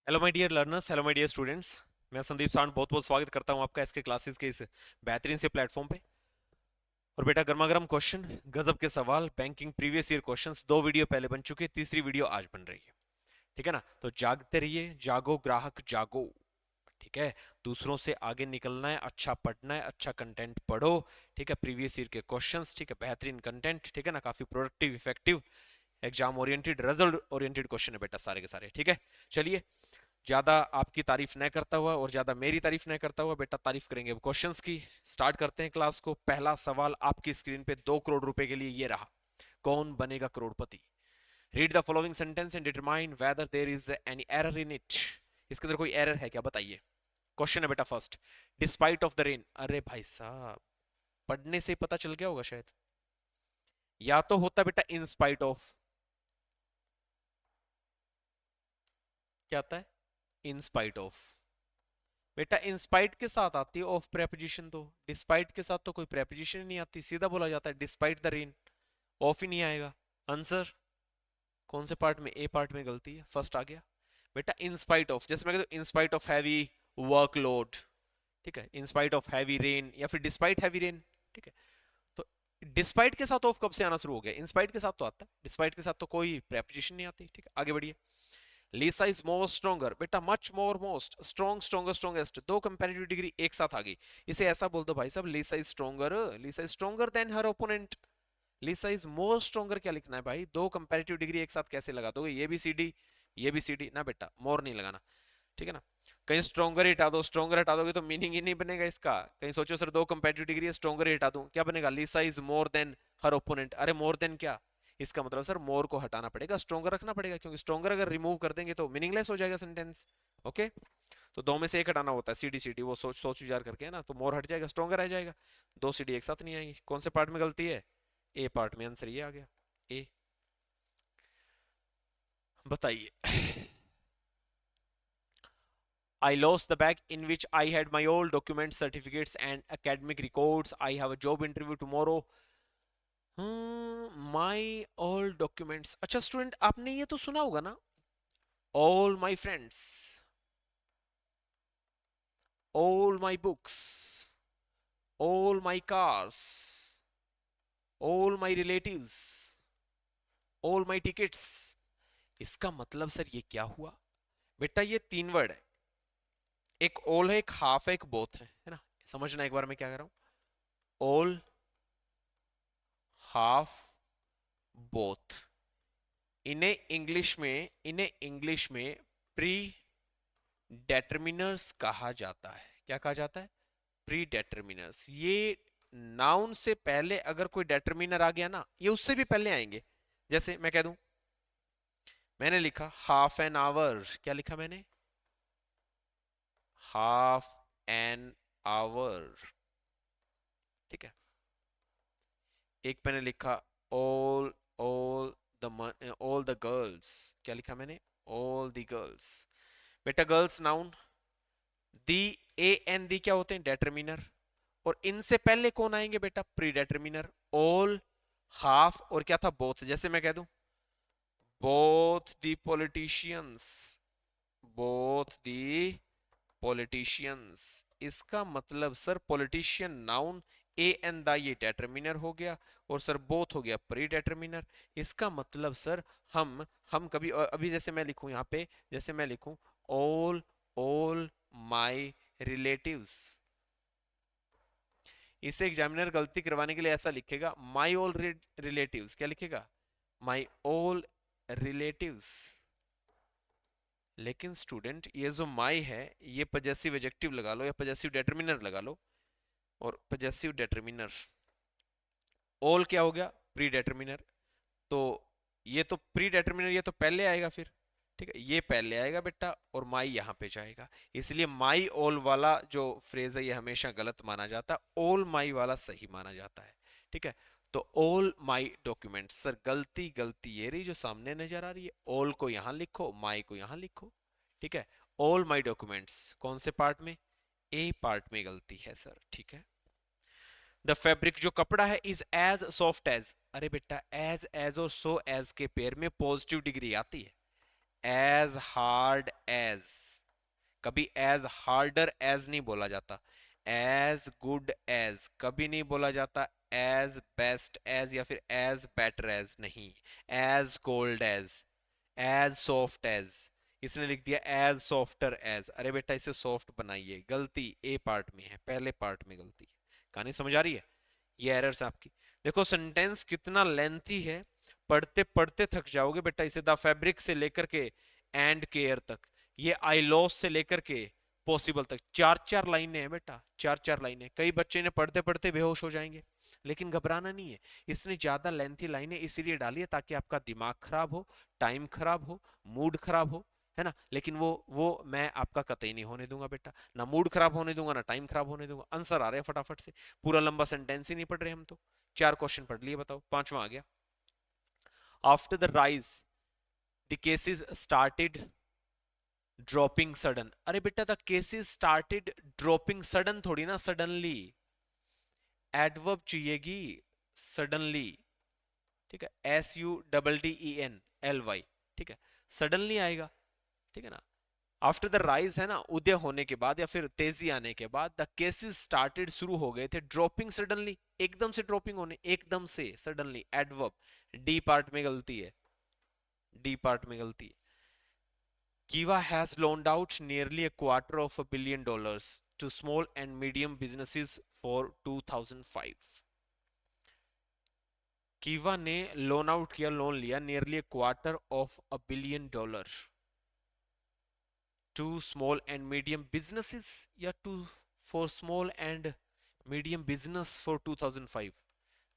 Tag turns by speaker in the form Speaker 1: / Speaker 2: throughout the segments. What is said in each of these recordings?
Speaker 1: Hello my dear learners, hello my dear students. मैं संदीप सांड बहुत बहुत स्वागत करता हूं आपका इसके क्लासेस के इस बेहतरीन से प्लेटफॉर्म पे। और बेटा, गर्मा गर्म क्वेश्चन, गजब के सवाल, बैंकिंग प्रीवियस ईयर क्वेश्चंस, दो वीडियो पहले बन चुके, तीसरी वीडियो आज बन रही है। ठीक है ना? तो जागते रहिए, जागो ग्राहक जागो। ठीक है? दूसरों से आगे निकलना है, अच्छा पढ़ना है, अच्छा कंटेंट पढ़ो। ठीक है? प्रीवियस ईयर के क्वेश्चंस, ठीक है, बेहतरीन कंटेंट, ठीक है ना, काफी productive, effective, exam oriented, result oriented question है बेटा सारे के सारे। ठीक है? चलिए, ज्यादा आपकी तारीफ न करता हुआ और ज्यादा मेरी तारीफ न करता हुआ बेटा, तारीफ करेंगे अब क्वेश्चंस की। स्टार्ट करते हैं क्लास को। पहला सवाल आपकी स्क्रीन पे 2 करोड़ रुपए के लिए ये रहा। Kaun Banega Crorepati? Read the following sentence and determine whether there is any error in it. इसके अंदर कोई एरर है क्या, बताइए। क्वेश्चन है बेटा first, despite of the rain. अरे भाई साहब, पढ़ने से ही पता चल गया होगा शायद। या तो होता बेटा इन स्पाइट ऑफ, क्या आता है? In spite of. बेटा इंस्पाइट के साथ आती है ऑफ प्रेपोजिशन, तो डिस्पाइट के साथ तो कोई प्रेपोजिशन ही नहीं आती, सीधा बोला जाता है डिस्पाइट द रेन। ऑफ ही नहीं आएगा। आंसर कौन से पार्ट में? ए पार्ट में गलती है, फर्स्ट आ गया। बेटा इंस्पाइट ऑफ, जैसे मैं कहता हूं इंस्पाइट ऑफ हैवी वर्कलोड, ठीक है, इंस्पाइट ऑफ हैवी रेन या फिर डिस्पाइट हैवी रेन। ठीक है? तो डिस्पाइट के साथ ऑफ कब से आना शुरू हो गया? इंस्पाइट के साथ तो आता है, डिस्पाइट के साथ तो कोई प्रेपोजिशन नहीं आती। ठीक है, आगे बढ़िए। लीसा इज मोर स्ट्रोंगर। बेटा much more, most, strong, stronger, strongest, दो कंपैरेटिव डिग्री एक साथ आ गई। इसे ऐसा बोल दो भाई साहब, Lisa is stronger, Lisa is stronger than her opponent. Lisa is more stronger क्या लिखना है भाई? दो कंपैरेटिव डिग्री एक साथ कैसे लगा दोगे? ये भी सी डी, ये भी सी डी ना बेटा, मोर नहीं लगाना। ठीक है ना? कहीं स्ट्रोंगर हटा दो, स्ट्रोंगर हटा दोगे तो मीनिंग ही नहीं बनेगा इसका। कहीं सोचो सर दो कंपैरेटिव डिग्री है, स्ट्रोंगर हटा दूं, क्या बनेगा? Lisa is more than her opponent. अरे मोर देन क्या, इसका मतलब सर मोर को हटाना पड़ेगा, स्ट्रोंगर रखना पड़ेगा, क्योंकि स्ट्रोंगर अगर रिमूव कर देंगे तो मीनिंगलेस हो जाएगा सेंटेंस। ओके? तो दो में से एक हटाना होता है, सी डी सी डी, वो सोच सोच विचार करके है ना, तो मोर हट जाएगा, स्ट्रोंगर रह जाएगा। दो सी डी एक साथ नहीं आएंगी। कौन से पार्ट में गलती है? ए पार्ट में। आंसर ये आ गया, ए। बताइए। I lost the bag in which I had my old documents, certificates, and academic records. I have a job interview tomorrow. My old documents. अच्छा स्टूडेंट, आपने ये तो सुना होगा ना, all my friends, all my books, all my cars, all my relatives, all my tickets. इसका मतलब sir ये क्या हुआ? बेटा ये तीन वर्ड है, एक all है, एक half है, एक both है ना? समझना एक बार मैं क्या कर रहा हूं। all, half, both। इन्हें इंग्लिश में प्री डेटर्मिनर्स कहा जाता है। क्या कहा जाता है? प्री डेटर्मिनर्स। ये नाउन से पहले अगर कोई डेटर्मिनर आ गया ना, ये उससे भी पहले आएंगे। जैसे मैं कह दूं, मैंने लिखा हाफ एन आवर, क्या लिखा मैंने? Half an hour. ठीक है? एक मैंने लिखा all, all all the girls, क्या लिखा मैंने? All the girls. बेटा girls noun, the, A N दी क्या होते हैं? डेटर्मिनर। और इनसे पहले कौन आएंगे बेटा? प्री डेटर्मिनर। ऑल, हाफ और क्या था? बोथ। जैसे मैं कह दूं both the politicians, both the politicians, इसका मतलब sir politician noun, A N दा ये डेटर्मिनर हो गया, और सर बोथ हो गया प्री डेटर्मिनर। इसका मतलब सर हम कभी अभी जैसे मैं लिखूं यहाँ पे, जैसे मैं लिखूं ऑल माय रिलेटिव्स, इसे एग्जामिनर गलती करवाने के लिए ऐसा लिखेगा माई ऑल रिलेटिव्स। क्या लिखेगा? My all relatives. लेकिन स्टूडेंट ये जो माई है, ये पजेसिव एडजेक्टिव लगा लो या पजेसिव डेटर्मिनर लगा लो। और पजेसिव डेटर्मिनर, ऑल क्या हो गया? प्री डेटर्मिनर। तो ये तो प्री डेटर्मिनर, ये तो पहले आएगा फिर। ठीक है, ये पहले आएगा बेटा और माई यहां पे जाएगा। इसलिए माई ऑल वाला जो फ्रेज है ये हमेशा गलत माना जाता है, ऑल माई वाला सही माना जाता है। ठीक है? तो ऑल माई डॉक्यूमेंट्स, सर गलती गलती ये रही जो सामने नजर आ रही है, ऑल को यहां लिखो, माई को यहां लिखो। ठीक है? ऑल माई डॉक्यूमेंट्स कौन से पार्ट में? ए पार्ट में गलती है सर। ठीक है? द फैब्रिक जो कपड़ा है इज एज सॉफ्ट एज। अरे बेटा एज, एज और सो एज के पेयर में पॉजिटिव डिग्री आती है। एज हार्ड एज, कभी एज हार्डर एज नहीं बोला जाता, एज गुड एज कभी नहीं बोला जाता, एज बेस्ट एज या फिर एज बेटर एज नहीं, age cold age soft age, इसने लिख दिया एज सॉफ्टर एज, अरे बेटा इसे सॉफ्ट बनाइए, गलती ए पार्ट में है, पहले पार्ट में गलती है। कहानी समझ आ रही है? ये एरर्स आपकी। देखो सेंटेंस कितना लेंथी है, पढ़ते पढ़ते थक जाओगे बेटा इसे, द फैब्रिक से लेकर के एंड केयर तक, ये आई लॉस से लेकर के पॉसिबल तक, चार चार लाइनें हैं बेटा, चार चार लाइनें, कई बच्चे ने पढ़ते पढ़ते बेहोश हो जाएंगे, लेकिन घबराना नहीं है, इसने ज्यादा लेंथी लाइनें इसीलिए डाली है ताकि आपका दिमाग खराब हो, टाइम खराब हो, मूड खराब हो, है ना, लेकिन वो मैं आपका कतई नहीं होने दूंगा बेटा, ना मूड खराब होने दूंगा ना टाइम खराब होने दूंगा। आंसर आ रहे हैं फटाफट से, पूरा लंबा सेंटेंस ही नहीं पढ़ रहे हम तो, चार क्वेश्चन पढ़ लिए, बताओ पांचवा आ गया। After the rise the cases started dropping sudden, अरे बेटा the cases started dropping sudden थोड़ी ना, सडनली एडवर्ब चाहिएगी, सडनली, ठीक है, SUDDENLY, ठीक है, सडनली आएगा, ठीक है ना। आफ्टर द राइज है ना, उदय होने के बाद या फिर तेजी आने के बाद, द केसेस स्टार्टेड शुरू हो गए थे, ड्रॉपिंग सडनली एकदम से ड्रॉपिंग होने, एकदम से सडनली, एडवर्ब डी पार्ट में गलती है, डी पार्ट में गलती है। Kiva has loaned out nearly $250 million to small and medium businesses for 2005. Kiva ने लोन आउट किया, लोन लिया, nearly $250 million to small and medium businesses या to for small and medium business for 2005,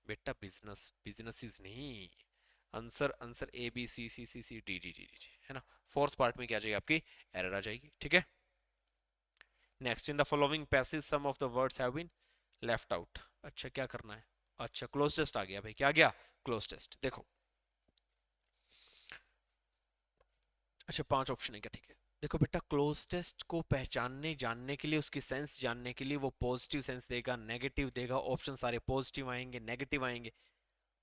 Speaker 1: बेटा business businesses नहीं, answer answer ABCCCCDDD है ना, fourth part में क्या आ जाएगी आपकी, एरर आ जाएगी, ठीक है। Next, in the following passage some of the words have been left out, अच्छा क्या करना है, अच्छा क्लोज टेस्ट आ गया भाई, क्या आ गया, क्लोज टेस्ट, देखो अच्छा पांच ऑप्शन है क्या, ठीक है। देखो बेटा क्लोज टेस्ट को पहचानने जानने के लिए, उसकी सेंस जानने के लिए, वो पॉजिटिव सेंस देगा, नेगेटिव देगा, ऑप्शन सारे पॉजिटिव आएंगे नेगेटिव आएंगे,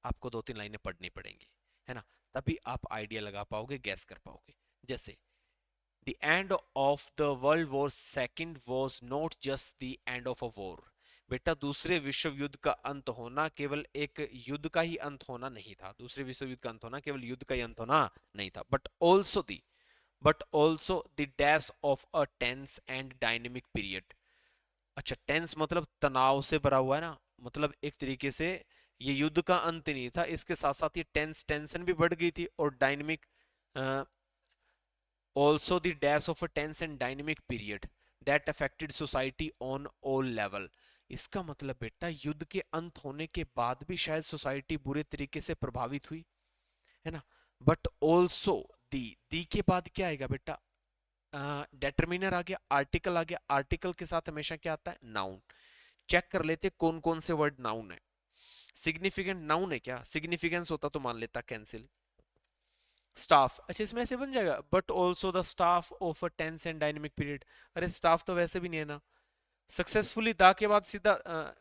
Speaker 1: आपको दो तीन लाइनें पढ़नी पड़ेंगी, है ना, तभी आप आइडिया लगा पाओगे, गैस कर पाओगे। जैसे the end of the world war second was not just the end of a war, बेटा दूसरे विश्व युद्ध का अंत होना केवल एक युद्ध का ही अंत होना नहीं था, दूसरे विश्व युद्ध का अंत होना केवल युद्ध का ही अंत होना नहीं था, but also the dash of a tense and dynamic period. अच्छा टेंस मतलब तनाव से भरा हुआ है ना, मतलब एक तरीके से ये युद्ध का अंत नहीं था, इसके साथ साथ ये टेंशन भी बढ़ गई थी, और dynamic also the dash of a tense and dynamic period that affected society on all level। इसका मतलब बेटा युद्ध के अंत होने के बाद भी शायद सोसाइटी बुरे तरीके से प्रभावित हुई, है ना, बट ऑल्सो दी के बाद क्या आएगा बेटा, डेटरमिनर आ गया, आर्टिकल आ गया, आर्टिकल के साथ हमेशा क्या आता है, नाउन। चेक कर लेते कौन कौन से वर्ड नाउन है, सिग्निफिकेंट नाउन है क्या, सिग्निफिकेंस होता तो मान लेता कैंसिल, स्टाफ, अच्छा इसमें ऐसे बन जाएगा, but also the staff of a tense and dynamic period, अरे स्टाफ तो वैसे भी नहीं है ना, सक्सेसफुली दा के बाद सीधा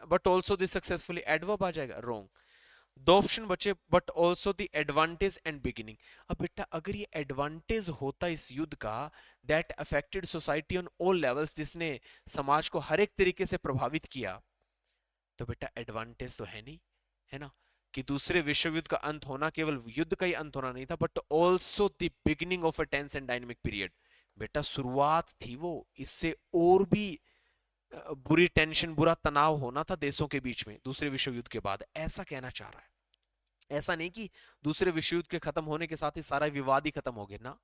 Speaker 1: but also the successfully adverb आ जाएगा, रॉन्ग। दो ऑप्शन बचे, but also the advantage and beginning, अब बेटा अगर ये एडवांटेज होता इस युद्ध का, that affected society on all levels, जिसने समाज को हर एक तरीके से प्रभावित किया, तो बेटा एडवांटेज तो है नहीं, है ना, कि दूसरे विश्व युद्ध का अंत होना केवल युद्ध का ही अंत होना नहीं था, but also the beginning of a tense and dynamic period, बेटा शुरुआत थी वो, इससे और भी बुरी टेंशन बुरा तनाव होना था देशों के बीच में दूसरे विश्व युद्ध के बाद, ऐसा कहना चाह रहा है। ऐसा नहीं कि दूसरे विश्व युद्ध के खत्म होने के साथ ही सारा विवाद ही खत्म हो गया ना,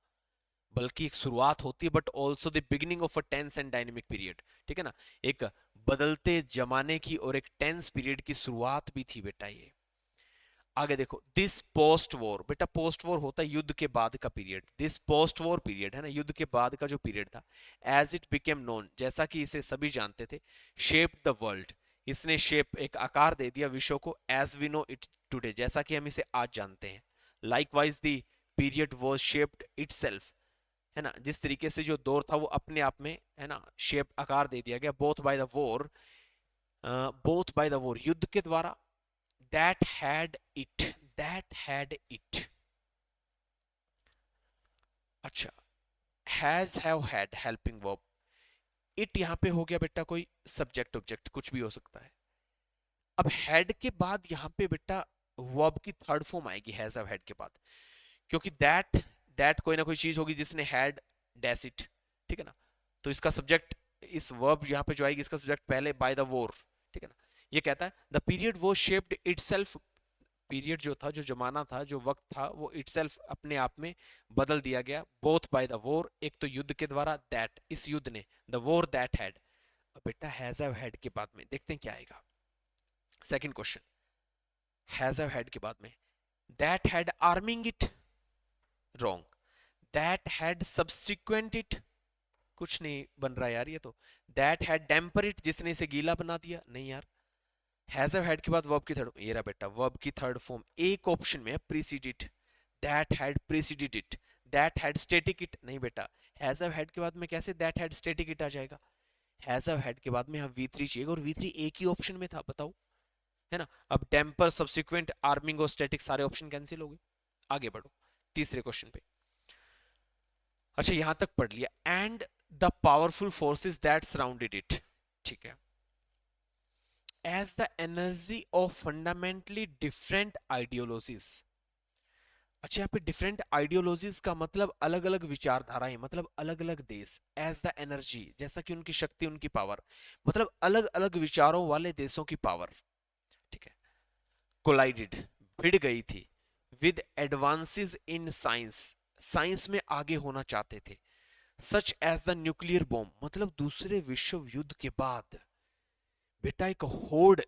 Speaker 1: बल्कि एक शुरुआत होती है, but also the beginning of a tense and dynamic period, ठीक है ना, एक बदलते जमाने की और एक टेंस पीरियड की शुरुआत भी थी बेटा ये। आगे देखो, दिस पोस्ट वॉर, बेटा पोस्ट वॉर होता है युद्ध के बाद का period, this post war period है ना, युद्ध के बाद का जो पीरियड था, एज इट बिकेम नोन, जैसा कि इसे सभी जानते थे, शेप द वर्ल्ड, इसने शेप एक आकार दे दिया विश्व को, as we know it today, जैसा कि हम इसे आज जानते हैं। Likewise the period was shaped itself, है ना, जिस तरीके से जो दौर था वो अपने आप में, है ना, शेप आकार दे दिया गया, बोथ बाय द वॉर युद्ध के द्वारा, that had it that had it अच्छा, has have had helping verb, it यहाँ पे हो गया बेटा कोई सब्जेक्ट ऑब्जेक्ट कुछ भी हो सकता है। अब हैड के बाद यहाँ पे बेटा वर्ब की थर्ड फॉर्म आएगी हैज हैव हैड के बाद, क्योंकि दैट कोई ना कोई चीज होगी जिसने हैड डैश इट, ठीक है ना। तो इसका सब्जेक्ट, इस वर्ब यहाँ पे जो आएगी इसका सब्जेक्ट पहले बाय द वॉर, ठीक है ना। ये कहता है द पीरियड वो शेप्ड इटसेल्फ, पीरियड जो था, जो जमाना था, जो वक्त था, वो इटसेल्फ अपने आप में बदल दिया गया, बोथ बाय द वॉर, एक तो युद्ध के द्वारा, दैट इस युद्ध ने, द वॉर दैट हैड। अब बेटा हैज हैव हैड के बाद में देखते हैं क्या आएगा। Second question, has have had के बाद में that had arming it, wrong. That had subsequent it, कुछ नहीं बन रहा यार ये तो। दैट हैड डैम्पर इट, जिसने इसे गीला बना दिया, नहीं यार। हैज हैव हैड के बाद वर्ब की थर्ड, ये रहा बेटा वर्ब की थर्ड फॉर्म, एक ऑप्शन में है preceded, that had preceded it. That had static it, नहीं बेटा। हैज हैव हैड के बाद में कैसे दैट हैड स्टैटिक इट आ जाएगा। हैज हैव हैड के बाद में यहाँ V3 चाहिए, और V3 एक ही ऑप्शन में था, बताओ, है ना। अब टेम्पर, सब्सिक्वेंट, आर्मिंग और स्टैटिक सारे ऑप्शन कैंसिल हो गए। आगे बढ़ो तीसरे क्वेश्चन पे। अच्छा यहां तक पढ़ लिया, and the powerful forces that surrounded it, ठीक है। As the energy of fundamentally different ideologies, अच्छा यहाँ पे डिफरेंट आइडियोलॉजीज का मतलब अलग अलग विचारधाराएं, मतलब अलग अलग देश। एज द एनर्जी, जैसा कि उनकी शक्ति, उनकी पावर, मतलब अलग अलग विचारों वाले देशों की पावर, ठीक है। कोलाइडेड, भिड़ गई थी, with advances in science, science में आगे होना चाहते थे। Such as the nuclear bomb, मतलब दूसरे विश्व युद्ध के बाद बेटा एक होड़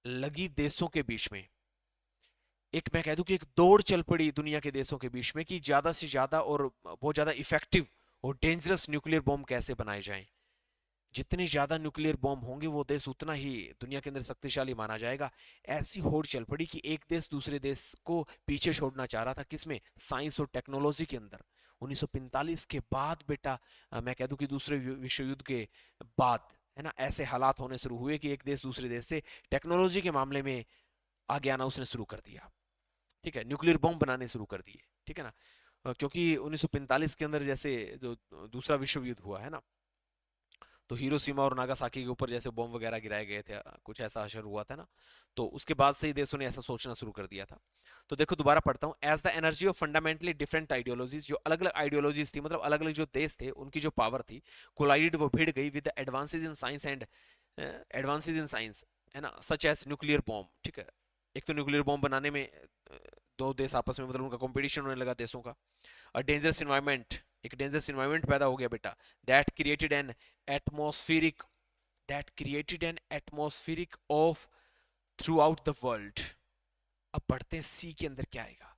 Speaker 1: लगी देशों के बीच में, एक मैं कह दूं कि एक दौड़ चल पड़ी दुनिया के देशों के बीच में कि ज्यादा से ज्यादा और बहुत ज्यादा इफेक्टिव और डेंजरस न्यूक्लियर बॉम्ब कैसे बनाए जाएं। जितने ज्यादा न्यूक्लियर बॉम्ब होंगे वो देश उतना ही दुनिया के अंदर शक्तिशाली माना जाएगा। ऐसी होड़ चल पड़ी कि एक देश दूसरे देश को पीछे छोड़ना चाह रहा था, किसमें, साइंस और टेक्नोलॉजी के अंदर। 1945 के बाद बेटा मैं कह दूं कि दूसरे विश्व युद्ध के बाद, है ना, ऐसे हालात होने शुरू हुए कि एक देश दूसरे देश से टेक्नोलॉजी के मामले में आगे आना उसने शुरू कर दिया, ठीक है। न्यूक्लियर बॉम्ब बनाने शुरू कर दिए, ठीक है ना। क्योंकि 1945 के अंदर जैसे जो दूसरा विश्व युद्ध हुआ है ना, तो हिरोशिमा और नागासाकी के ऊपर जैसे बॉम्ब वगैरह गिराए गए थे, कुछ ऐसा असर हुआ था ना। तो उसके बाद से ही देशों ने ऐसा सोचना शुरू कर दिया था। तो देखो दोबारा पढ़ता हूँ, as the energy of fundamentally different ideologies, जो अलग अलग आइडियोलॉजीज थी, मतलब अलग अलग जो देश थे उनकी जो पावर थी, कोलाइडेड, वो भिड़ गई, with advances in science and advances in science, है ना, सच एज न्यूक्लियर बॉम्ब, ठीक है। एक तो न्यूक्लियर बॉम्ब बनाने में दो देश आपस में, मतलब उनका कंपटीशन होने लगा देशों का। और डेंजरस इन्वायरमेंट, एक डेंजरस इन्वायरमेंट पैदा हो गया बेटा, that created an atmospheric, that created an atmospheric of through out the world. अब पढ़ते हैं सी के अंदर क्या आएगा,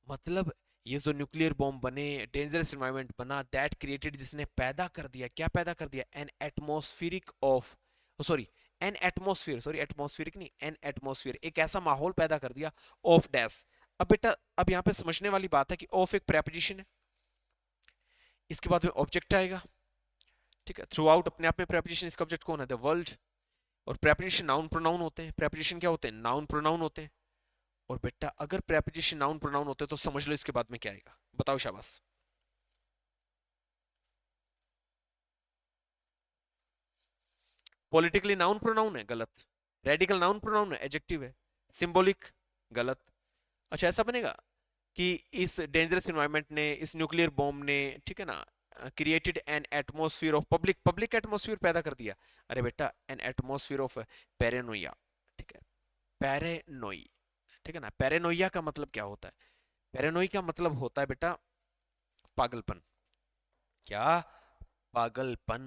Speaker 1: मतलब ये जो न्यूक्लियर बॉम्ब बने, डेंजरस इन्वायरमेंट बना, दैट क्रिएटेड, जिसने पैदा कर दिया, क्या पैदा कर दिया, an atmospheric of, sorry an atmosphere, sorry atmospheric नहीं, एन एटमॉस्फेयर, एक ऐसा माहौल पैदा कर दिया, ऑफ डैश। अब बेटा अब यहाँ पे समझने वाली बात है कि ऑफ एक प्रेपोजिशन है, इसके बाद में ऑब्जेक्ट आएगा, ठीक है। थ्रू आउट अपने आप में प्रेपोजिशन, इसका ऑब्जेक्ट कौन है, द वर्ल्ड। और प्रेपोजिशन नाउन प्रोनाउन होते हैं, प्रेपोजिशन क्या होते हैं, नाउन प्रोनाउन होते हैं। और बेटा अगर प्रेपोजिशन नाउन प्रोनाउन होते हैं तो समझ लो इसके बाद में क्या आएगा, बताओ शाबाश। पॉलिटिकली नाउन प्रोनाउन है, गलत। रेडिकल नाउन प्रोनाउन है, एडजेक्टिव है। सिंबॉलिक, गलत। अच्छा ऐसा बनेगा कि इस डेंजरस इन्वायरमेंट ने, इस न्यूक्लियर बॉम्ब ने, ठीक है ना, created an atmosphere of public, public atmosphere पैदा कर दिया। अरे बेटा एन एटमॉस्फेयर ऑफ पैरेनोया, ठीक है, पैरेनोई, ठीक है ना। पैरेनोइया का मतलब क्या होता है, पैरेनोई का मतलब होता है बेटा पागलपन। क्या, पागलपन।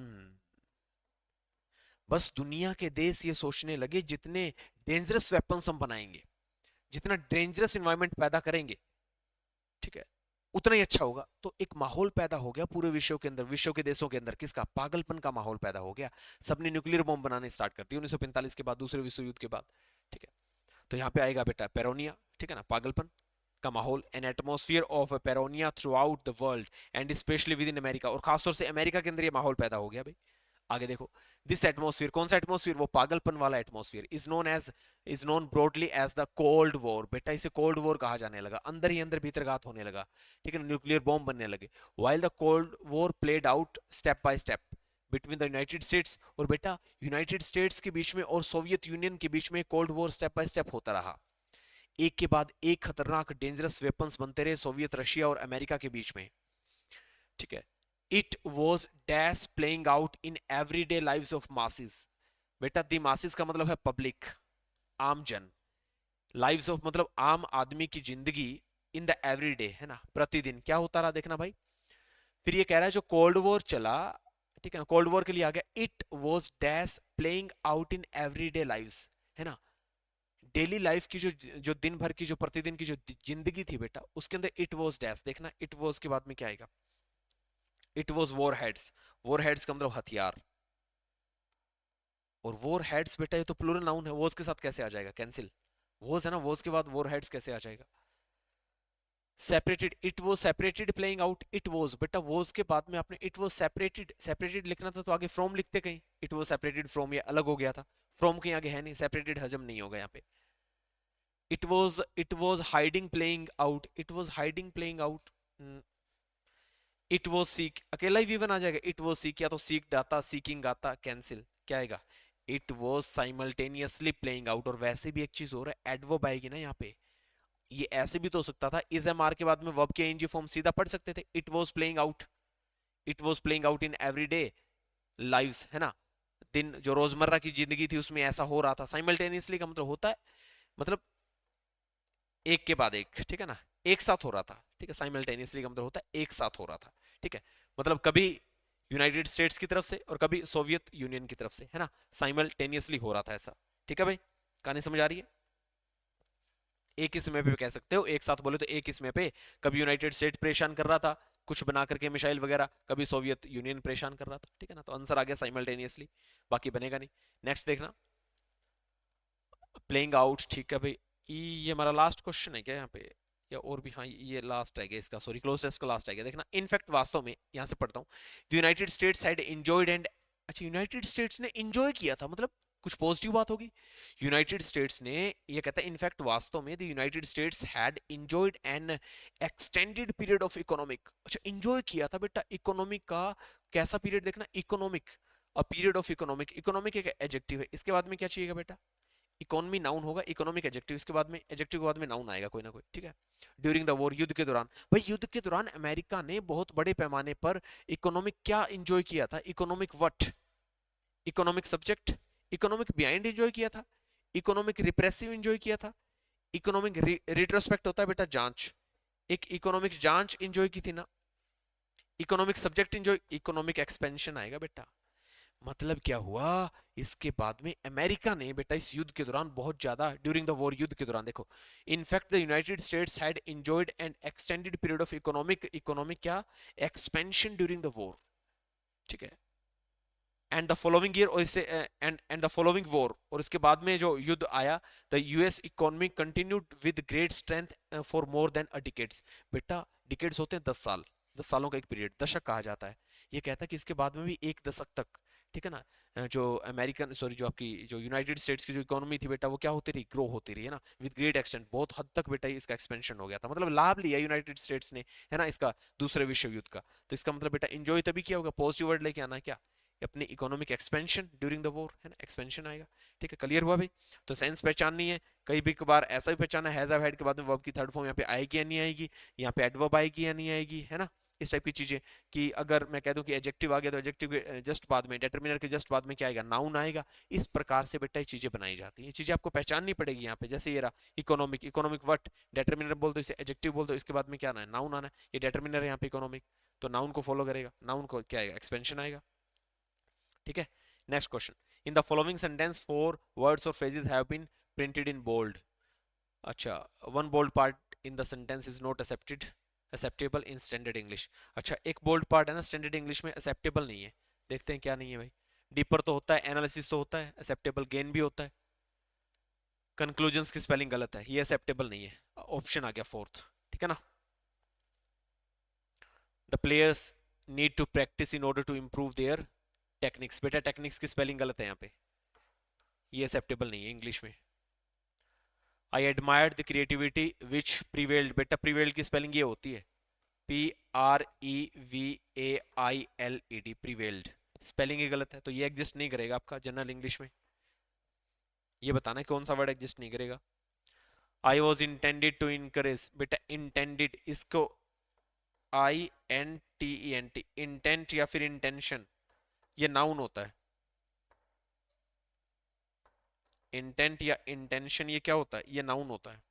Speaker 1: बस दुनिया के देश ये सोचने लगे जितने डेंजरस वेपन्स हम बनाएंगे, जितना डेंजरस इन्वायरमेंट पैदा करेंगे, ठीक है, उतना ही अच्छा होगा। तो एक माहौल पैदा हो गया पूरे विश्व के अंदर, विश्व के देशों के अंदर, किसका, पागलपन का माहौल पैदा हो गया। सबने न्यूक्लियर बॉम्ब बनाने स्टार्ट कर दिए 1945 के बाद, दूसरे विश्व युद्ध के बाद, ठीक है। तो यहाँ पे आएगा बेटा पेरोनिया, ठीक है ना, पागलपन का माहौल, an atmosphere of paranoia throughout the world and specially within America, और खासतौर से अमेरिका के अंदर ये माहौल पैदा हो गया भाई। आगे देखो, दिस एटमोस्फियर, कौन सा एटमोस्फियर, वो पागलपन वाला atmosphere, is known broadly as the cold war. बेटा इसे कोल्ड वॉर कहा जाने लगा, अंदर ही अंदर भीतरघात होने लगा, ठीक है, न्यूक्लियर बॉम्ब बनने लगे। While the cold war played out step by step between the United states, और बेटा यूनाइटेड स्टेट्स के बीच में और सोवियत यूनियन के बीच में cold war step by step होता रहा। एक के बाद एक खतरनाक डेंजरस वेपन्स बनते रहे सोवियत, रशिया और अमेरिका के बीच में, ठीक है। It was dash playing out in everyday lives of masses. बेटा दी मासेस का मतलब है पब्लिक, आम जन, लाइव्स ऑफ मतलब आम आदमी की जिंदगी, इन द एवरीडे है ना, प्रतिदिन क्या होता रहा देखना भाई। फिर ये कह रहा है जो कोल्ड वॉर चला, ठीक है ना, कोल्ड वॉर के लिए आ गया, it was dash playing out in everyday lives, है ना, डेली लाइफ की जो जो दिन भर की जो प्रतिदिन की जो जिंदगी थी बेटा, उसके अंदर इट वॉज डैश, देखना इट वॉज के बाद में क्या आएगा, it was war heads. War heads का मतलब हथियार, और वॉर हेड्स बेटा ये तो प्लूरल नाउन है, वॉज के साथ कैसे आ जाएगा, कैंसिल, वॉज है ना, वॉज के बाद वॉर हेड्स कैसे आ जाएगा। Separated, it was separated playing out, it was बेटा वॉज के बाद में आपने इट वॉज सेपरेटेड, सेपरेटेड लिखना था तो आगे फ्रॉम लिखते कहीं, इट वॉज सेपरेटेड फ्रॉम, ये अलग हो गया था, फ्रॉम कहीं आगे है नहीं, सेपरेटेड हजम नहीं होगा यहाँ पे। It was hiding playing out, it was hiding playing out, it was seek, अकेला ही वीवन आ जाएगा, इट वॉज सीक, या तो सीक आता, सीकिंग आता, कैंसिल, क्या आएगा, it was simultaneously playing out. और वैसे भी एक चीज हो रहा है, एडवर्ब आएगी ना यहाँ पे, ये ऐसे भी तो हो सकता था, इज एम आर के बाद में वर्ब के एनजी फॉर्म सीधा पढ़ सकते थे, it was playing out, it was playing out in everyday lives, है ना, दिन जो रोजमर्रा की जिंदगी थी उसमें ऐसा हो रहा था। साइमल्टेनियसली का मतलब होता है, मतलब एक के बाद एक, ठीक है ना, एक साथ हो रहा था, ठीक है, साइमल्टेनियसली का मतलब होता है एक साथ हो रहा था, ठीक है, मतलब कभी यूनाइटेड स्टेट्स की तरफ से और कभी सोवियत यूनियन की तरफ से, है ना, साइमल्टेनियसली हो रहा था ऐसा, ठीक है भाई, कहानी समझ आ रही है। एक ही समय पे कह सकते हो, एक साथ बोले तो एक ही समय पे, कभी यूनाइटेड स्टेट परेशान कर रहा था कुछ बना करके मिसाइल वगैरह, कभी सोवियत यूनियन परेशान कर रहा था, ठीक है ना, तो आंसर आ गया साइमल्टेनियसली, बाकी बनेगा नहीं। नेक्स्ट देखना, प्लेइंग आउट, ठीक है भाई, ये हमारा लास्ट क्वेश्चन है क्या यहाँ पे, या और भी, हाँ ये लास्ट है इसका, सॉरी क्लोजेस्ट का लास्ट है, देखना इनफैक्ट वास्तव में, यहाँ से पढ़ता हूँ, the United states had enjoyed and, अच्छा यूनाइटेड स्टेट्स ने एंजॉय किया था, मतलब कुछ पॉजिटिव बात होगी, यूनाइटेड स्टेट्स ने, ये कहता है इनफैक्ट वास्तव में, the United states had enjoyed N extended period of economic, अच्छा एंजॉय किया था बेटा इकोनॉमिक का, कैसा पीरियड देखना, economic, a period of economic, economic एक एडजेक्टिव है, इसके बाद में क्या चाहिएगा बेटा, इकोनॉमी नाउन होगा, इकोनॉमिक एडजेक्टिव, इसके बाद में एडजेक्टिव के बाद में नाउन आएगा कोई ना कोई, ठीक है। ड्यूरिंग द वॉर, युद्ध के दौरान, भाई युद्ध के दौरान अमेरिका ने बहुत बड़े पैमाने पर इकोनॉमिक क्या एंजॉय किया था, economic what, economic subject, economic behind enjoy किया था, इकोनॉमिक रिप्रेसिव एंजॉय किया था, इकोनॉमिक रिट्रोस्पेक्ट होता है बेटा जांच, एक इकोनॉमिक जांच एंजॉय की थी ना, economic subject enjoy, economic expansion आएगा बेटा। मतलब क्या हुआ, इसके बाद में अमेरिका ने बेटा इस युद्ध के दौरान बहुत ज्यादा, ड्यूरिंग द वॉर, युद्ध के दौरान देखो, in fact the United states had enjoyed N extended period of economic, economic क्या, एक्सपेंशन ड्यूरिंग द वॉर, ठीक है, एंड द फॉलोइंग ईयर, और इससे एंड द फॉलोइंग वॉर, और इसके बाद में जो युद्ध आया, the US economy continued with great strength for more than a decades. बेटा डिकेड्स होते हैं 10 साल, 10 सालों का एक पीरियड दशक कहा जाता है, ये कहता है कि इसके बाद में भी एक दशक तक, ठीक है ना, जो अमेरिकन सॉरी जो आपकी जो यूनाइटेड स्टेट्स की जो इकोनॉमी थी बेटा, वो क्या होती रही, ग्रो होती रही, है ना, विद ग्रेट एक्सटेंट, बहुत हद तक बेटा इसका एक्सपेंशन हो गया था, मतलब लाभ लिया यूनाइटेड स्टेट्स ने, है ना, इसका दूसरे विश्व युद्ध का। तो इसका मतलब बेटा एंजॉय तभी किया होगा, पॉजिटिव वर्ड लेके आना है क्या, अपनी economic expansion during the war, है ना, एक्सपेंशन आएगा, ठीक है, क्लियर हुआ भाई। तो सेंस पहचाननी है, कई भी बार ऐसा भी पहचाना, हैज हैव हैड के बाद में वर्ब की थर्ड फॉर्म यहाँ पे आएगी या नहीं आएगी, यहाँ पे एडवर्ब आएगी या नहीं आएगी, है ना, इस टाइप की चीजें, कि अगर मैं कह दूं कि एडजेक्टिव आ गया तो एडजेक्टिव के जस्ट बाद में, डिटरमिनर के जस्ट बाद में क्या आएगा, नाउन आएगा, इस प्रकार से बेटा ये चीजें बनाई जाती हैं, ये चीजें आपको पहचाननी पड़ेगी यहाँ पे, जैसे ये रहा इकोनॉमिक, इकोनॉमिक व्हाट, डिटरमिनर बोल दो, इसे एडजेक्टिव बोल दो, इसके बाद में क्या आना है, नाउन आना है, ये डिटरमिनर है यहाँ पे इकोनॉमिक, तो नाउन को फॉलो करेगा, नाउन को क्या आएगा, एक्सपेंशन आएगा, ठीक है। Next question, in the following sentence 4 words और phrases have been printed in bold, अच्छा one bold part in the sentence is not acceptable in standard English, अच्छा एक बोल्ड पार्ट है ना स्टैंडर्ड इंग्लिश में एक्सेप्टेबल नहीं है, देखते हैं क्या नहीं है भाई, डीपर तो होता है, एनालिसिस तो होता है, एक्सेप्टेबल गेन भी होता है, कंक्लूजन्स की स्पेलिंग गलत है, ये एक्सेप्टेबल नहीं है, ऑप्शन आ गया फोर्थ, ठीक है ना, the players need to practise in order to improve their techniques, बेटा टेक्निक्स की स्पेलिंग गलत है यहाँ पे, ये एक्सेप्टेबल नहीं है इंग्लिश में। I admired the creativity which prevailed, बेटा प्रीवेल्ड की स्पेलिंग ये होती है PREVAILED, प्रीवेल्ड। स्पेलिंग ही गलत है तो ये एग्जिस्ट नहीं करेगा आपका जनरल इंग्लिश में। ये बताना है कौन सा वर्ड एग्जिस्ट नहीं करेगा। I was intended to encourage, बेटा इंटेंडेड इसको INTENT, इंटेंट या फिर इंटेंशन, ये नाउन होता है। इंटेंट या इंटेंशन ये क्या होता है, ये नाउन होता है।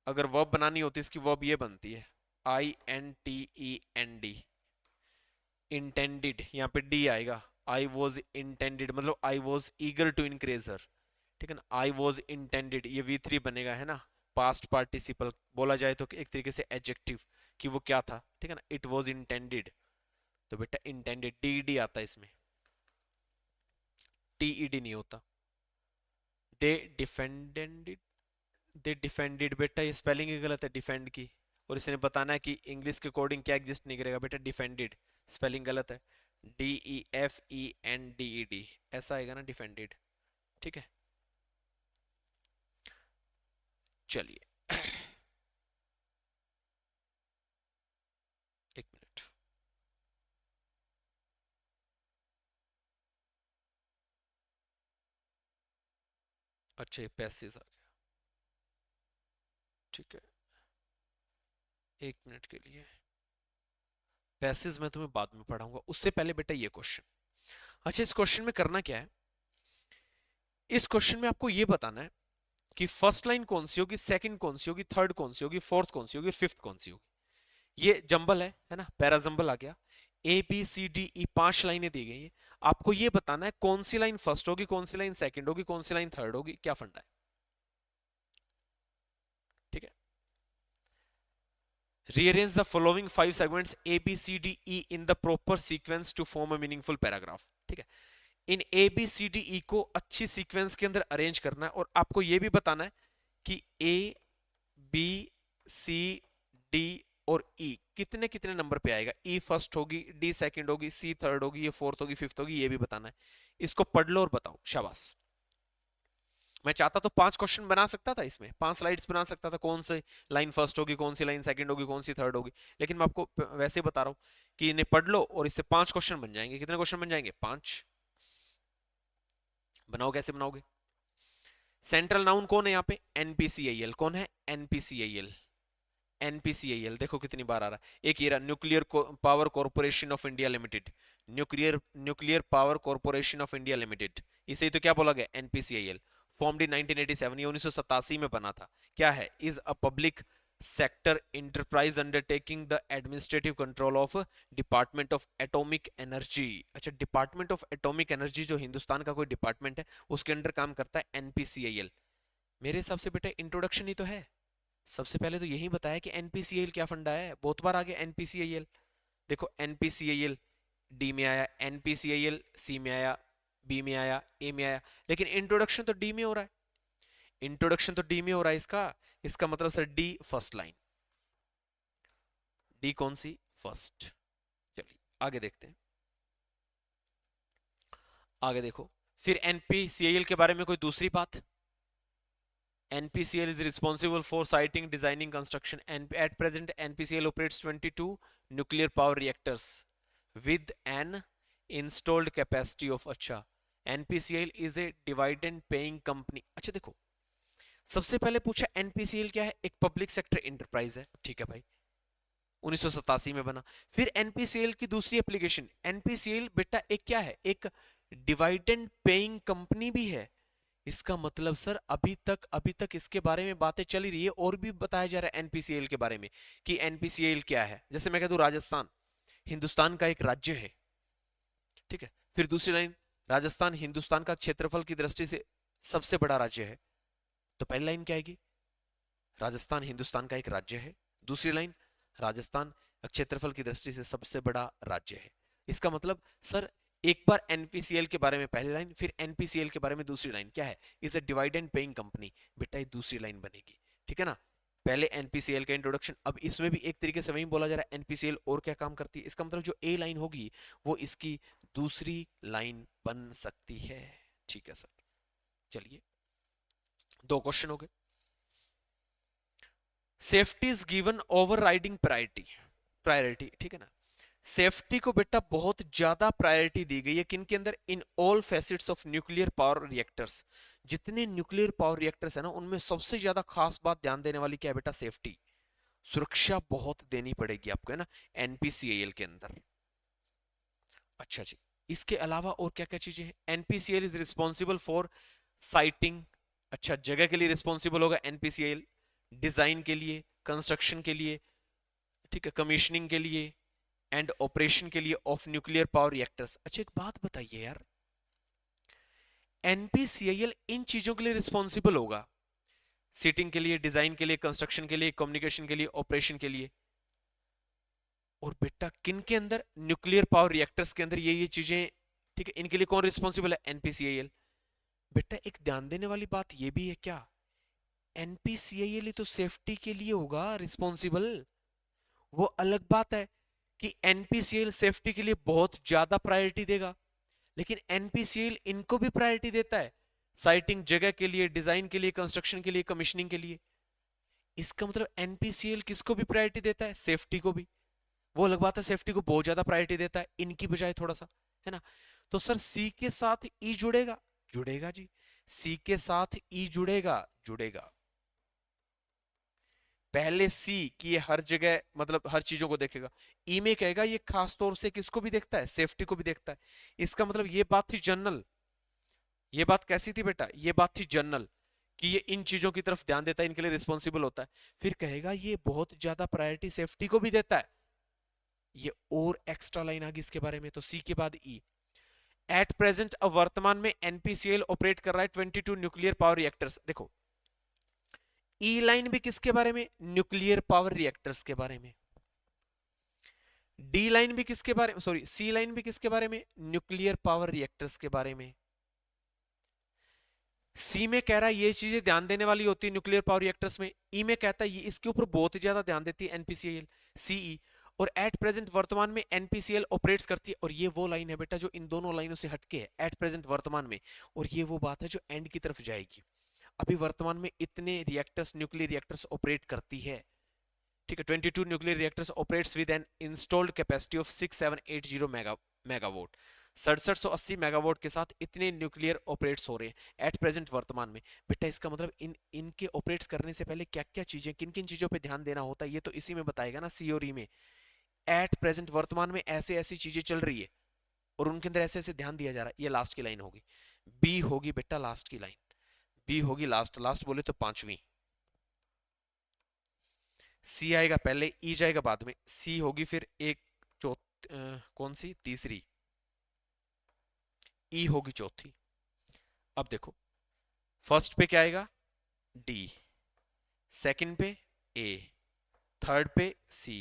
Speaker 1: अगर वर्ब बनानी होती है इसकी वर्ब ये बनती है INTEND, इंटेंडेड, यहाँ पे डी आएगा। आई वॉज इंटेंडेड मतलब I was eager to increase her, ठीक है ना। आई वॉज इंटेंडेड ये V3 बनेगा है ना, पास्ट पार्टिसिपल बोला जाए तो एक तरीके से एडजेक्टिव कि वो क्या था, ठीक है ना। इट वॉज इंटेंडेड, तो बेटा इंटेंडेड DED आता है इसमें, TED नहीं होता। दे डिफेंडेड, दे डिफेंडेड, बेटा ये स्पेलिंग ही गलत है डिफेंड की, और इसने बताना है कि इंग्लिश के अकॉर्डिंग क्या एग्जिस्ट नहीं करेगा, बेटा डिफेंडेड स्पेलिंग गलत है, DEFENDED ऐसा आएगा ना डिफेंडेड, ठीक है। चलिए एक मिनट, अच्छा ये पैसेज आ गया, ठीक है। एक मिनट के लिए, पैसेज मैं तुम्हें बाद में पढ़ाऊंगा, उससे पहले बेटा ये क्वेश्चन। अच्छा इस क्वेश्चन में करना क्या है, इस क्वेश्चन में आपको ये बताना है कि फर्स्ट लाइन कौन सी होगी, सेकंड कौन सी होगी, थर्ड कौन सी होगी, फोर्थ कौन सी होगी, फिफ्थ कौन सी होगी। ये जंबल है ना, पैराजंबल आ गया। ABCDE 5 लाइनें दी गई है, आपको ये बताना है कौन सी लाइन फर्स्ट होगी, कौन सी लाइन सेकंड होगी, कौन सी लाइन थर्ड होगी, क्या फंडा है, ठीक है। Rearrange the following 5 segments ABCDE in the proper sequence to form a meaningful paragraph, ठीक है। इन ABCDE को अच्छी सीक्वेंस के अंदर अरेंज करना है, और आपको यह भी बताना है कि ABCD और E कितने कितने नंबर पे आएगा। E फर्स्ट होगी, D सेकंड होगी, C थर्ड होगी, ये फोर्थ होगी, फिफ्थ होगी, ये भी बताना है। इसको पढ़ लो और बताओ, शाबाश। मैं चाहता तो 5 क्वेश्चन बना सकता था, इसमें 5 स्लाइड्स बना सकता था, कौन सी लाइन फर्स्ट होगी, कौन सी लाइन सेकंड होगी, कौन सी थर्ड होगी, लेकिन मैं आपको वैसे बता रहा हूं कि इन्हें पढ़ लो और इससे 5 क्वेश्चन बन जाएंगे। कितने क्वेश्चन बन जाएंगे, 5। बनाओ, कैसे बनाओगे। सेंट्रल नाउन कौन है यहाँ पे, NPCIL, कौन है, NPCIL। NPCIL देखो कितनी बार आ रहा है। एक ये रहा, nuclear power corporation of India limited, nuclear power corporation of India limited, इसे ही तो क्या बोला गया, NPCIL। फॉर्मड इन 1987, ये 1987 में बना था। क्या है, is a public sector enterprise undertaking the administrative control of department of atomic energy. अच्छा, डिपार्टमेंट ऑफ एटॉमिक एनर्जी जो हिंदुस्तान का कोई डिपार्टमेंट है उसके अंडर काम करता है NPCIL। मेरे हिसाब से बेटा इंट्रोडक्शन ही तो है, सबसे पहले तो यही बताया कि NPCIL क्या फंडा है, बहुत बार आ गया NPCIL। देखो NPCIL डी में आया, NPCIL C में आया, B में आया, A में आया, लेकिन इंट्रोडक्शन तो D में हो रहा है। इंट्रोडक्शन तो D में हो रहा है, इसका मतलब sir D first line, D कौन सी, फर्स्ट। चलिए आगे देखते हैं, आगे देखो। फिर NPCIL के बारे में कोई दूसरी बात, NPCIL is responsible for siting, designing, construction, and at present NPCIL operates 22 nuclear power reactors with an installed capacity of, अच्छा NPCIL is a dividend paying company। अच्छा देखो, सबसे पहले पूछा NPCIL क्या है, एक पब्लिक सेक्टर इंटरप्राइज है, ठीक है भाई, 1987 में बना। फिर NPCIL की दूसरी एप्लीकेशन, NPCIL बेटा एक क्या है, एक डिवाइडेंड पेइंग कंपनी भी है। इसका मतलब सर अभी तक इसके बारे में बातें चल ही रही है, और भी बताया जा रहा है NPCIL के बारे में कि NPCIL क्या है। जैसे मैं कह दूं राजस्थान हिंदुस्तान का एक राज्य है, ठीक है। फिर दूसरी लाइन, राजस्थान हिंदुस्तान का क्षेत्रफल की दृष्टि से सबसे बड़ा राज्य है, तो पहली लाइन क्या आएगी, राजस्थान हिंदुस्तान का एक राज्य है। दूसरी लाइन, राजस्थान क्षेत्रफल की दृष्टि से सबसे बड़ा राज्य है। इसका मतलब सर एक बार NPCIL के बारे में पहली लाइन, फिर NPCIL के बारे में दूसरी लाइन, क्या है, is a divide and paying company, बेटा ये दूसरी लाइन बनेगी, ठीक है ना। पहले एनपीसीएल का इंट्रोडक्शन, अब इसमें भी एक तरीके से वही बोला जा रहा है एनपीसीएल और क्या काम करती है, इसका मतलब जो ए लाइन होगी वो इसकी दूसरी लाइन बन सकती है। ठीक है सर, चलिए 2 क्वेश्चन हो गए। Safety is given over riding priority, priority ठीक है ना। सेफ्टी को बेटा बहुत ज्यादा प्रायोरिटी दी गई है किन के अंदर, in all facets of nuclear power reactors. जितने न्यूक्लियर पावर रिएक्टर्स है ना उनमें सबसे ज्यादा खास बात ध्यान देने वाली क्या है बेटा, सेफ्टी, सुरक्षा बहुत देनी पड़ेगी आपको है ना एनपीसीएल के अंदर। अच्छा जी, इसके अलावा और क्या क्या चीजें हैं, NPCL is responsible for siting, अच्छा जगह के लिए रिस्पॉन्सिबल होगा एनपीसीएल, डिजाइन के लिए, कंस्ट्रक्शन के लिए, ठीक है, कमीशनिंग के लिए एंड ऑपरेशन के लिए ऑफ न्यूक्लियर पावर रिएक्टर्स। अच्छा एक बात बताइए यार, एनपीसीआईएल इन चीजों के लिए रिस्पॉन्सिबल होगा, सीटिंग के लिए, डिजाइन के लिए, कंस्ट्रक्शन के लिए, कम्युनिकेशन के लिए, ऑपरेशन के लिए, और बेटा किन के अंदर, न्यूक्लियर पावर रिएक्टर्स के अंदर ये चीजें, ठीक है, इनके लिए कौन रिस्पॉन्सिबल है, एनपीसीआईएल। बेटा एक ध्यान देने वाली बात ये भी है क्या, एनपीसीआईएल ही तो सेफ्टी के लिए होगा रिस्पॉन्सिबल। वो अलग बात है कि एनपीसीएल सेफ्टी के लिए बहुत ज्यादा प्रायोरिटी देगा, लेकिन एनपीसीएल इनको भी प्रायोरिटी देता है, साइटिंग, जगह के लिए, डिजाइन के लिए, कंस्ट्रक्शन के लिए, कमीशनिंग के लिए। इसका मतलब एनपीसीएल किसको भी प्रायोरिटी देता है, सेफ्टी को भी। वो अलग बात है सेफ्टी को बहुत ज्यादा प्रायोरिटी देता है इनकी बजाय थोड़ा सा, है ना। तो सर सी के साथ ई जुड़ेगा, जुड़ेगा जी, सी के साथ ई जुड़ेगा, जुड़ेगा। पहले सी कि ये हर जगह मतलब हर चीजों को देखेगा, ई में कहेगा ये खास तौर से किसको भी देखता है, सेफ्टी को भी देखता है। इसका मतलब ये बात थी जनरल, ये बात कैसी थी बेटा, ये बात थी जनरल कि ये इन चीजों की तरफ ध्यान देता है, इनके लिए रिस्पॉन्सिबल होता है। फिर कहेगा ये बहुत ज्यादा प्रायोरिटी सेफ्टी को भी देता है, ये और एक्स्ट्रा लाइन आ गई इसके बारे में, तो सी के बाद ई। एट प्रेजेंट अब वर्तमान में एनपीसीएल ऑपरेट कर रहा है 22 न्यूक्लियर पावर रिएक्टर्स। देखो ई लाइन भी किसके बारे में, न्यूक्लियर पावर रिएक्टर्स के बारे में। डी लाइन भी किसके बारे में, सॉरी सी लाइन भी किसके बारे में, न्यूक्लियर पावर रिएक्टर्स के बारे में। सी में कह रहा है ये चीजें ध्यान देने वाली होती है न्यूक्लियर पावर रिएक्टर्स में, ई में कहता है ये इसके ऊपर बहुत ज्यादा ध्यान देती है एनपीसीएल, सीई। और एट प्रेजेंट वर्तमान में एनपीसीएल ऑपरेट्स करती है, और ये वो लाइन है बेटा जो इन दोनों लाइनों से हटके है, एट प्रेजेंट वर्तमान में। और ये वो बात है जो एंड की तरफ जाएगी। अभी वर्तमान में इतने रिएक्टर्स, न्यूक्लियर रिएक्टर्स ऑपरेट करती है, ठीक है। 22 nuclear reactors operates with an installed capacity of 6780 megawatt, 6780 megawatt के साथ इतने न्यूक्लियर ऑपरेट्स हो रहे हैं एट प्रेजेंट वर्तमान में। बेटा इसका मतलब इनके ऑपरेट्स करने से पहले क्या क्या चीजें, किन किन चीजों पे ध्यान देना होता है, ये तो इसी में बताएगा ना, सी और ई में। एट प्रेजेंट वर्तमान में ऐसे ऐसी चीजें चल रही है और उनके अंदर ऐसे ऐसे ध्यान दिया जा रहा है, ये लास्ट की लाइन होगी, बी होगी बेटा लास्ट की लाइन, बी होगी लास्ट, लास्ट बोले तो पांचवी, सी आएगा पहले, ई जाएगा बाद में, सी होगी फिर एक कौन सी, तीसरी, ई होगी चौथी। अब देखो फर्स्ट पे क्या आएगा, डी, सेकंड पे ए, थर्ड पे सी,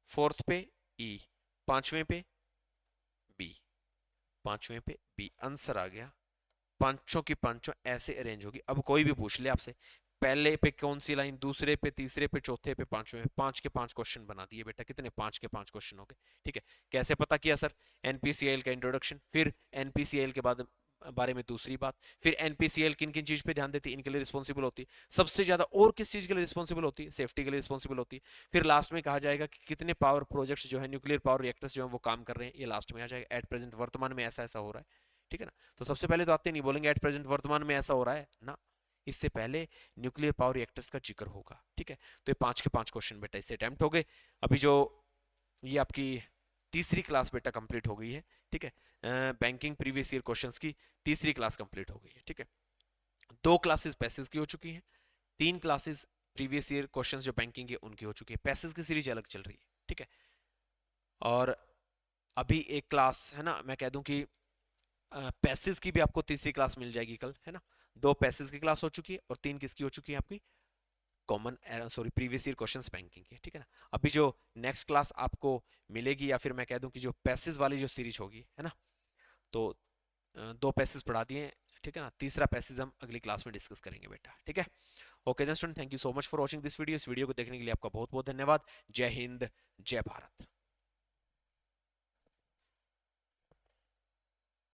Speaker 1: फोर्थ पे ई, पांचवें पे बी, पांचवें पे बी, आंसर आ गया। पांचों की पांचों ऐसे अरेंज होगी। अब कोई भी पूछ ले आपसे पहले पे कौन सी लाइन, दूसरे पे, तीसरे पे, चौथे पे, पांचवें पे, 5 के 5 क्वेश्चन बना दिए बेटा, कितने, 5 के 5 क्वेश्चन हो गए। ठीक है, कैसे पता किया सर, एनपीसीएल का इंट्रोडक्शन, फिर एनपीसीएल के बाद बारे में दूसरी बात, फिर एनपीसीएल किन किन चीज पे ध्यान देती है, इनके लिए रिस्पॉन्सिबल होती है सबसे ज्यादा, और किस चीज के लिए रिस्पॉन्सिबल होती है, सेफ्टी के लिए रिस्पॉन्सिबल होती है। फिर लास्ट में कहा जाएगा कि कितने पावर प्रोजेक्ट्स जो है, न्यूक्लियर पावर रिएक्टर्स जो है वो काम कर रहे हैं, ये लास्ट में आ जाएगा। एट प्रेजेंट वर्तमान में ऐसा ऐसा हो रहा है, ठीक है ना। तो सबसे पहले तो आते नहीं बोलेंगे एट प्रेजेंट वर्तमान में ऐसा हो रहा है ना, इससे पहले न्यूक्लियर पावर रिएक्टर्स का जिक्र होगा। ठीक है, तो ये 5 के 5 क्वेश्चन बेटा इससे अटेम्प्ट हो गए। अभी जो ये आपकी तीसरी क्लास बेटा कंप्लीट हो गई है, ठीक है, बैंकिंग प्रीवियस ईयर क्वेश्चंस की तीसरी क्लास कंप्लीट हो गई है। ठीक है, 2 क्लासेस पैसेज की हो चुकी हैं, 3 क्लासेस प्रीवियस ईयर क्वेश्चंस जो बैंकिंग के उनकी हो चुकी है, पैसेज की सीरीज अलग चल रही है। ठीक है, और अभी एक क्लास है ना, मैं कह दूं कि पैसेज की भी आपको तीसरी क्लास मिल जाएगी कल, है ना। 2 पैसेज की क्लास हो चुकी है और 3 किसकी हो चुकी है आपकी, common sorry previous year questions banking की। ठीक है ना, अभी जो नेक्स्ट क्लास आपको मिलेगी, या फिर मैं कह दूं कि जो पैसेज वाली जो सीरीज होगी, है ना, तो 2 पैसेज पढ़ा दिए, ठीक है ना, तीसरा पैसेज हम अगली क्लास में डिस्कस करेंगे बेटा। ठीक है, okay then student, thank you so much for watching this video. इस वीडियो को देखने के लिए आपका बहुत बहुत धन्यवाद। जय हिंद, जय भारत।